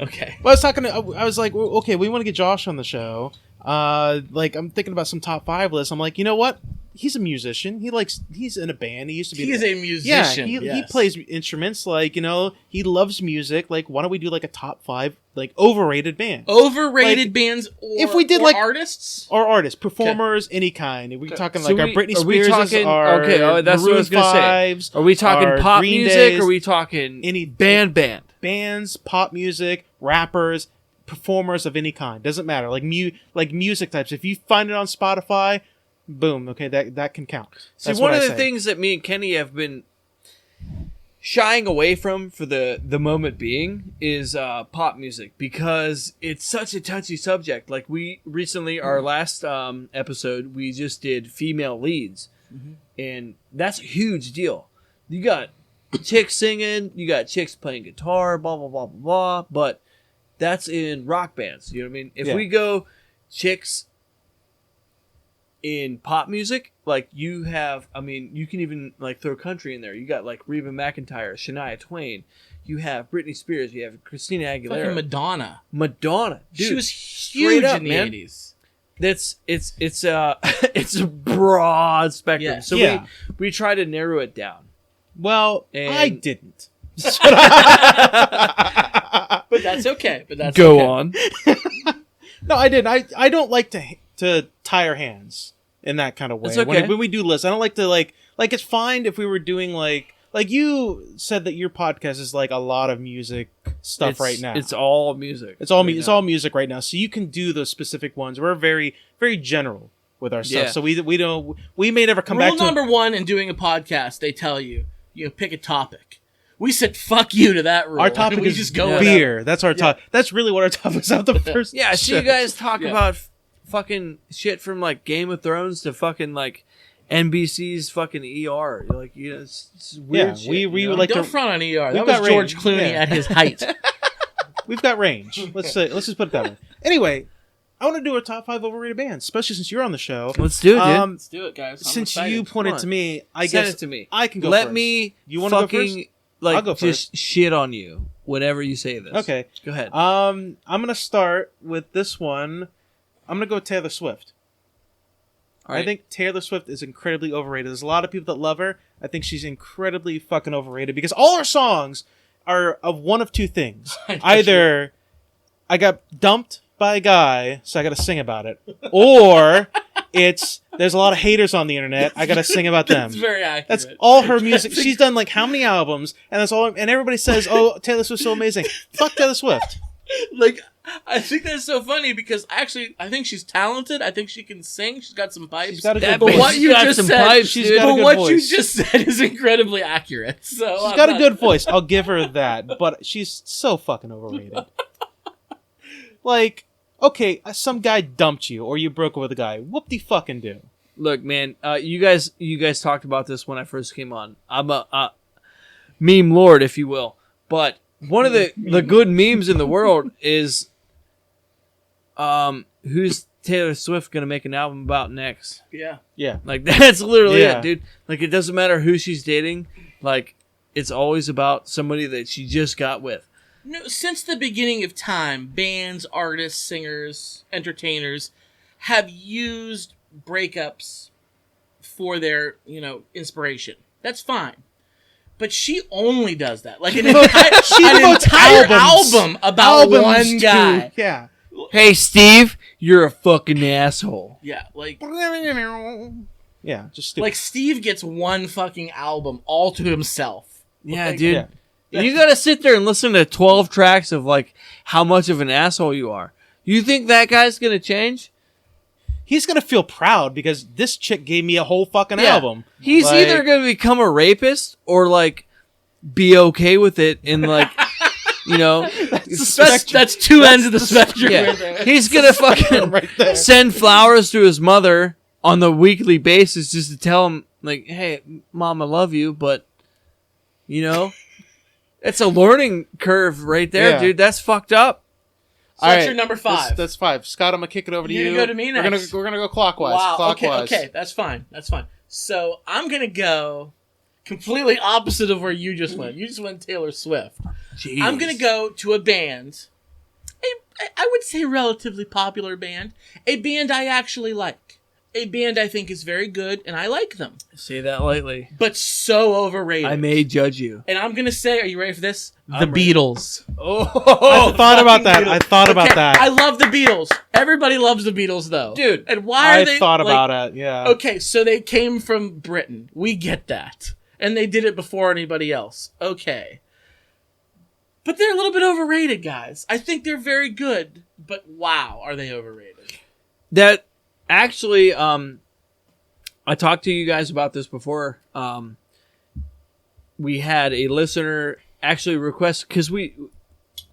Okay. Well, I was like, okay, we want to get Josh on the show. I'm thinking about some top 5 lists. I'm like, you know what? He's a musician. He's in a band. He used to be. He's a musician. Yeah, he plays instruments. He loves music. Why don't we do a top 5 overrated band? Overrated bands, if we did artists or artists, performers, any kind. Are we talking our Britney are we Spears? Talking, our okay, that's what I was gonna say. Are we talking pop Green music? Days, Or are we talking any bands, pop music, rappers, performers of any kind? Doesn't matter. Music types. If you find it on Spotify. Boom. Okay, that can count. See, one of the things that me and Kenny have been shying away from for the moment being is pop music, because it's such a touchy subject. We recently, our last episode, we just did female leads, and that's a huge deal. You got chicks singing, you got chicks playing guitar, blah blah blah blah blah. But that's in rock bands. You know what I mean? If we go chicks in pop music, you can even throw country in there. You got Reba McEntire, Shania Twain. You have Britney Spears. You have Christina Aguilera. Fucking Madonna. Dude, she was huge in the 80s. It's a broad spectrum. Yes. So we try to narrow it down. Well, I didn't. But that's okay. Go on. No, I didn't. I don't like to tie our hands in that kind of way. It's okay. When we do lists, I don't like to it's fine if we were doing like you said that your podcast is a lot of music stuff right now. It's all music. It's all music right now. So you can do those specific ones. We're very, very general with our stuff. So we may never come back to Rule number 1 in doing a podcast, they tell you pick a topic. We said fuck you to that rule. Our topic is just go beer. That's our topic. That's really what our topic is out the first. Yeah, so you guys talk about fucking shit from Game of Thrones to fucking NBC's fucking ER. It's weird. Yeah, we like to front on ER. That was George Clooney at his height. We've got range. Let's just put it that way. Anyway, I want to do a top 5 overrated bands, especially since you're on the show. Let's do it, dude. Let's do it, guys. Since you pointed to me, I Send guess it to me. I can go Let first. me You want to go first? I'll go just shit on you whenever you say this. Okay. Go ahead. I'm going to start with this one. I'm going to go with Taylor Swift. All right. I think Taylor Swift is incredibly overrated. There's a lot of people that love her. I think she's incredibly fucking overrated because all her songs are of one of two things. Either I got dumped by a guy, so I got to sing about it, or there's a lot of haters on the internet. I got to sing about them. That's very accurate. That's all her music. She's done how many albums, and that's all. And everybody says, "Oh, Taylor Swift's so amazing." Fuck Taylor Swift. I think that's so funny because I think she's talented. I think she can sing. She's got some pipes. She's got a good but voice. what you just said, pipes, she's got a good what voice. you just said is incredibly accurate. So She's got a good voice. I'll give her that. But she's so fucking overrated. Okay, some guy dumped you or you broke up with a guy. Whoop-de-fucking do. Look, man, you guys talked about this when I first came on. I'm a meme lord, if you will. But one of the good memes in the world is who's Taylor Swift gonna make an album about next? Yeah. That's literally it, dude. It doesn't matter who she's dating. It's always about somebody that she just got with. No, since the beginning of time, bands, artists, singers, entertainers have used breakups for their, inspiration. That's fine. But she only does that. An entire album about one guy. Too. Yeah. Hey, Steve, you're a fucking asshole. Yeah, Yeah, just stupid. Like Steve gets one fucking album all to himself. Yeah, Like, dude. Yeah. You gotta sit there and listen to 12 tracks of like how much of an asshole you are. You think that guy's gonna change? He's gonna feel proud because this chick gave me a whole fucking Yeah. album. He's Like- either gonna become a rapist or like be okay with it and like, you know, That's two ends of the spectrum. yeah. Right there. He's gonna fucking right there. send flowers to his mother on the weekly basis just to tell him like, hey, mom, I love you, but you know, it's a learning curve right there, Yeah. dude. That's fucked up. So that's your number 5. That's 5. Scott, I'm gonna kick it over to You're you. gonna go to me next. We're gonna go clockwise. Wow. Clockwise. Okay. That's fine. So I'm gonna go completely opposite of where you just went. You just went Taylor Swift. Jeez. I'm gonna go to a band. I would say relatively popular band. A band I actually like. A band I think is very good, and I like them. Say that lightly. But so overrated. I may judge you. And I'm gonna say, are you ready for this? The I'm ready. Beatles. I thought about that. I thought about Okay, that. I love the Beatles. Everybody loves the Beatles, though. Dude, and why are I they? thought like, about it. Yeah. Okay, so they came from Britain. We get that. And they did it before anybody else. Okay. But they're a little bit overrated, guys. I think they're very good, but wow, are they overrated? That actually, I talked to you guys about this before. We had a listener actually request, because we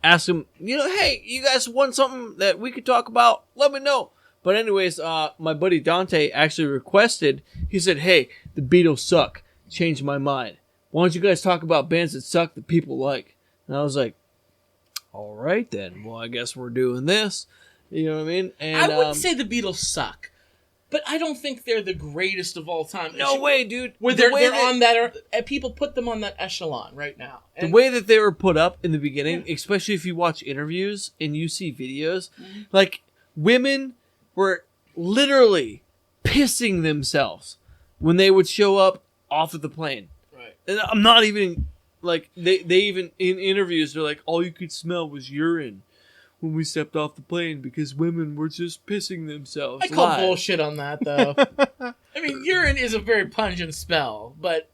asked him, you know, hey, you guys want something that we could talk about? Let me know. But anyways, my buddy Dante actually requested, he said, hey, the Beatles suck. Changed my mind. Why don't you guys talk about bands that suck that people like? And I was like, all right then. Well, I guess we're doing this. You know what I mean? And I wouldn't say the Beatles suck, but I don't think they're the greatest of all time. no way, dude. Where The way they're that- on that, people put them on that echelon right now. The And way that they were put up in the beginning, especially if you watch interviews and you see videos, like women were literally pissing themselves when they would show up off of the plane. right. And I'm not even like they even in interviews they're like, all you could smell was urine when we stepped off the plane because women were just pissing themselves. I call live." bullshit on that, though. I mean, urine is a very pungent smell, but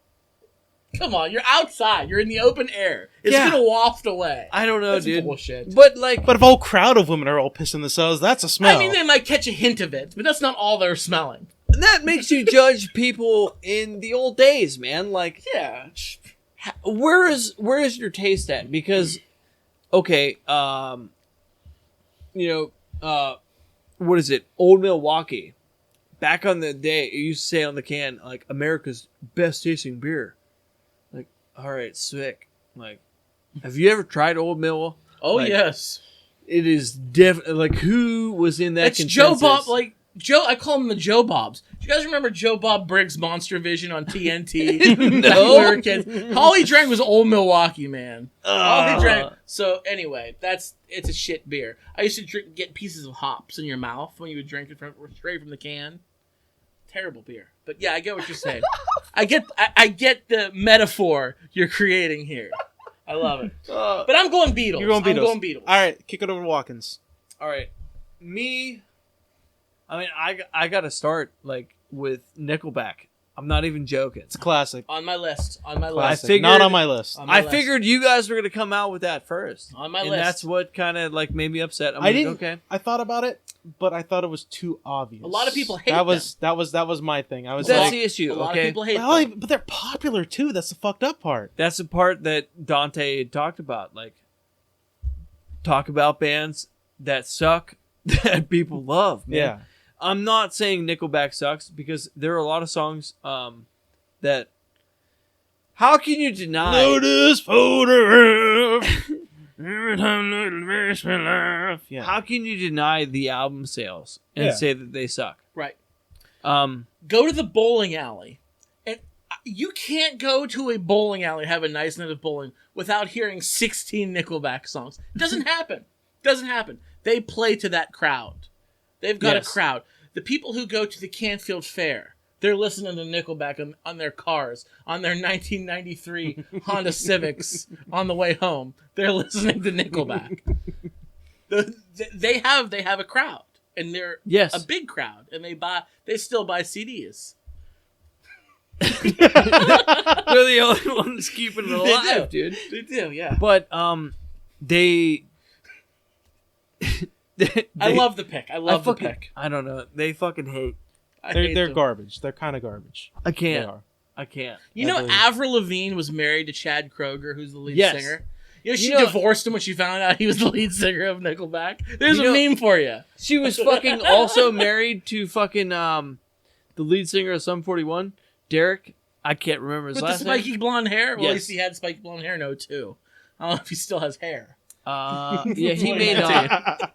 come on, you're outside. You're in the open air. It's Yeah. going to waft away. I don't know, That's dude. bullshit. But like, But if a whole crowd of women are all pissing themselves, that's a smell. I mean, they might catch a hint of it, but that's not all they're smelling. that makes you judge people in the old days, man. Like, Yeah. where is your taste at? Because, okay, you know, what is it? Old Milwaukee. Back on the day, it used to say on the can, like, America's best tasting beer. Like, all right, sick. Like, have you ever tried Old Mill? Oh, Like, yes. It is definitely, like, who was in that It's consensus? Joe Bob, like, Joe, I call them the Joe Bobs. Do you guys remember Joe Bob Briggs' Monster Vision on TNT? No. When we were kids? All he drank was Old Milwaukee, man. All he drank. So anyway, it's a shit beer. I used to get pieces of hops in your mouth when you would drink it straight from the can. Terrible beer. But yeah, I get what you're saying. I get the metaphor you're creating here. I love it. But I'm going Beatles. You're going Beatles. I'm going Beatles. All right, kick it over to Watkins. All right, me. I mean, I got to start like with Nickelback. I'm not even joking. It's a classic. On my list. On my Classic. list. figured- Not on my list. On my I list. figured you guys were gonna come out with that first. On my and list. that's what kind of like made me upset. I'm I like, didn't. Okay. I thought about it, but I thought it was too obvious. A lot of people hate that was my thing. I was That's like, the issue. A lot Okay. of people hate well, them. but they're popular too. That's the fucked up part. That's the part that Dante had talked about. Like, talk about bands that suck that people love. Man. Yeah. I'm not saying Nickelback sucks because there are a lot of songs that. How can you deny? Notice photograph. Every time it makes me laugh. Yeah. How can you deny the album sales and Yeah. say that they suck? Right. Go to the bowling alley. And you can't go to a bowling alley, have a nice night of bowling, without hearing 16 Nickelback songs. Doesn't happen. Doesn't happen. They play to that crowd. They've got Yes. a crowd. The people who go to the Canfield Fair, they're listening to Nickelback on their cars, on their 1993 Honda Civics on the way home. They're listening to Nickelback. They have a crowd, and they're Yes. a big crowd, and they still buy CDs. They're the only ones keeping it alive, dude. They do, yeah. But they I love the pick. I love the pick. I don't know. They fucking hate. They're garbage. They're kind of garbage. I can't. They are. I can't. You know, Avril Lavigne was married to Chad Kroeger, who's the lead Yes. singer. You know, she divorced him when she found out he was the lead singer of Nickelback. There's a meme for you. She was fucking also married to fucking the lead singer of Sum 41, Derek. I can't remember his With last the spiky name. blonde hair? Well, Yes. at least he had spiky blonde hair, too. I don't know if he still has hair. Yeah, he may not.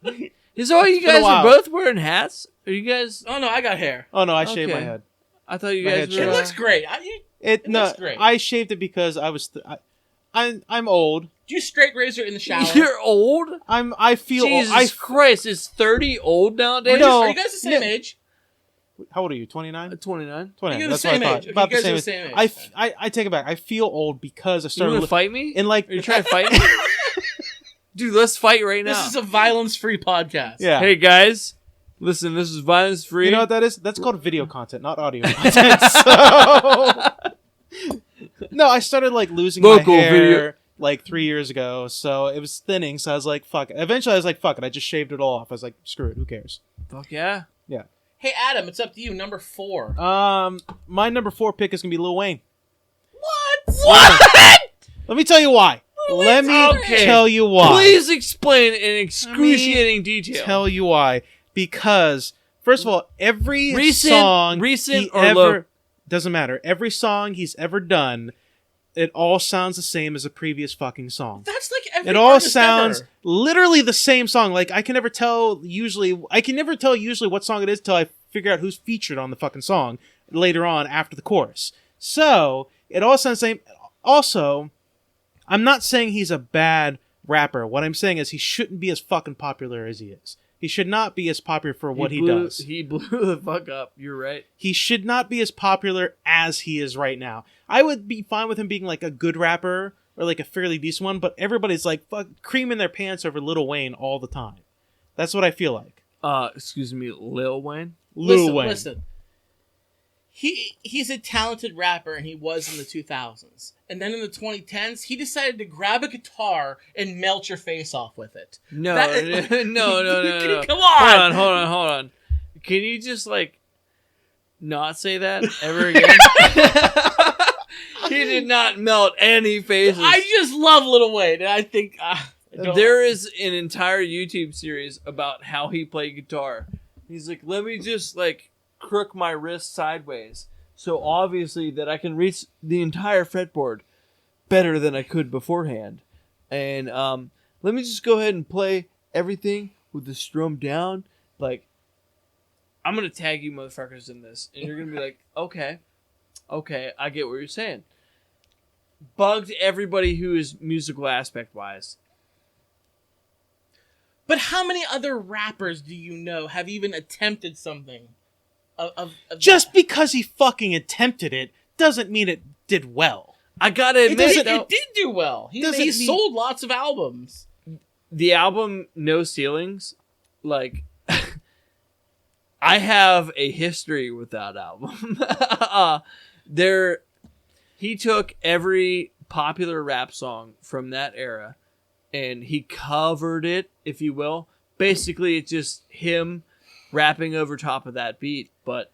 Is all you guys been a are while. both wearing hats? Are you guys? Oh, no, I got hair. Oh no, I shaved my Okay. head. I thought you My guys head were. shaved. It looks great. It No, looks great. I shaved it because I was. I'm old. Do you straight razor in the shower? You're old. I feel. Jesus Christ! Is 30 old nowadays? No. Are you guys the same age? How old are you? 29. 29. 29. You're the That's what I same thought. age. Okay, About you the guys are same the age. same age. I take it back. I feel old because I You started want to fight me? in like. Are you trying to fight me? Dude, let's fight right now. This is a violence-free podcast. Yeah. Hey guys, listen. This is violence free. You know what that is? That's called video content, not audio content. So... No, I started like losing Local my hair video. like 3 years ago, so it was thinning. So I was like, "Fuck it." Eventually, I was like, "Fuck it." I just shaved it all off. I was like, "Screw it. Who cares?" Fuck yeah. Hey, Adam, it's up to you. Number 4. My number 4 pick is gonna be Lil Wayne. What? Let me tell you why. Let me Okay. tell you why. Please explain in excruciating detail. Tell you why. Because first of all, every Recent he or ever low? doesn't matter. Every song he's ever done, it all sounds the same as a previous fucking song. That's like every It all artist sounds ever. literally the same song. Like I can never tell usually what song it is till I figure out who's featured on the fucking song later on after the chorus. So it all sounds the same. Also, I'm not saying he's a bad rapper. What I'm saying is he shouldn't be as fucking popular as he is. He should not be as popular for what he does. He blew the fuck up. You're right. He should not be as popular as he is right now. I would be fine with him being like a good rapper or like a fairly decent one, but everybody's like creaming their pants over Lil Wayne all the time. That's what I feel like. Excuse me, Lil Wayne. Lil Wayne. Listen. He's a talented rapper, and he was in the 2000s. And then in the 2010s, he decided to grab a guitar and melt your face off with it. No, That- no. Come on! Hold on. Can you just like not say that ever again? He did not melt any faces. I just love Lil Wayne, and I think There is an entire YouTube series about how he played guitar. He's like, let me just like crook my wrist sideways, so obviously that I can reach the entire fretboard better than I could beforehand. And let me just go ahead and play everything with the strum down. Like, I'm gonna tag you motherfuckers in this, and you're gonna be like, okay, I get what you're saying. Bugged everybody who is musical aspect wise. But how many other rappers do you know have even attempted something? Of Just because he fucking attempted it doesn't mean it did well. I gotta it admit, did do well. He Doesn't mean- sold lots of albums. the album No Ceilings, like, I have a history with that album. He took every popular rap song from that era and he covered it, if you will. Basically, it's just him rapping over top of that beat, but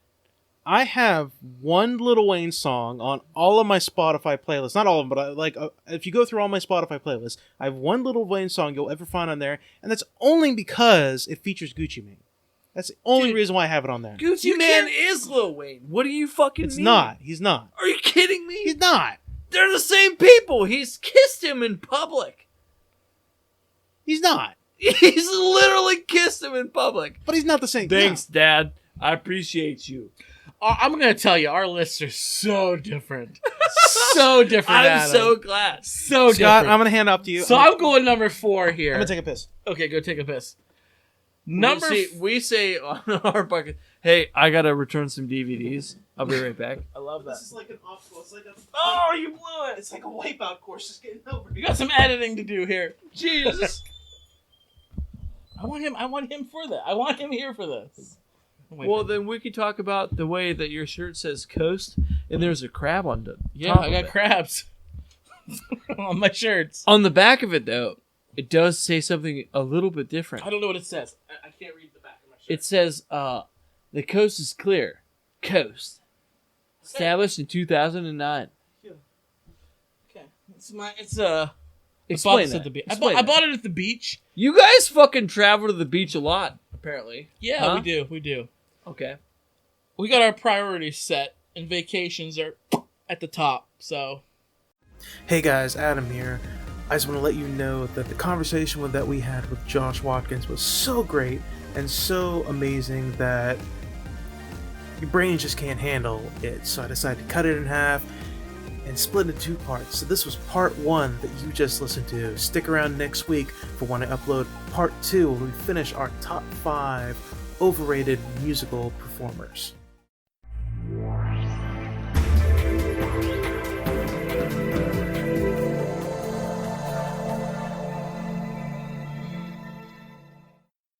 I have one Lil Wayne song on all of my Spotify playlists. Not all of them, but if you go through all my Spotify playlists, I have one Lil Wayne song you'll ever find on there, and that's only because it features Gucci Mane. That's the only reason why I have it on there. Gucci Mane is Lil Wayne. What do you fucking It's mean? not. He's not. Are you kidding me? He's not. They're the same people. He's kissed him in public. He's not. He's literally kissed him in public. But he's not the same. Thanks, Dad. I appreciate you. I'm gonna tell you, our lists are so different, so different. I'm Adam. so glad. so No. Scott, different. I'm gonna hand it off to you. So I'm going number 4 here. I'm gonna take a piss. Okay, go take a piss. We say on our bucket, hey, I gotta return some DVDs. I'll be right back. I love that. This is like an obstacle. It's like a. Oh, you blew it. It's like a wipeout course. Just getting over. You got some editing to do here. Jesus. I want him for that. I want him here for this. Well, then we could talk about the way that your shirt says coast and there's a crab on the Yeah, top I of got it. crabs on my shirts. On the back of it, though, it does say something a little bit different. I don't know what it says. I can't read the back of my shirt. It says, the coast is clear. Coast. Established in 2009. Okay. It's Explain at the that. beach. Explain I that. bought it at the beach. You guys fucking travel to the beach a lot, apparently. Yeah, Huh? we do. Okay. We got our priorities set, and vacations are at the top. So, Hey guys, Adam here. I just want to let you know that the conversation that we had with Josh Watkins was so great and so amazing that your brain just can't handle it. So I decided to cut it in half and split into 2 parts. So this was part 1 that you just listened to. Stick around next week for when I upload part 2 when we finish our top 5 overrated musical performers.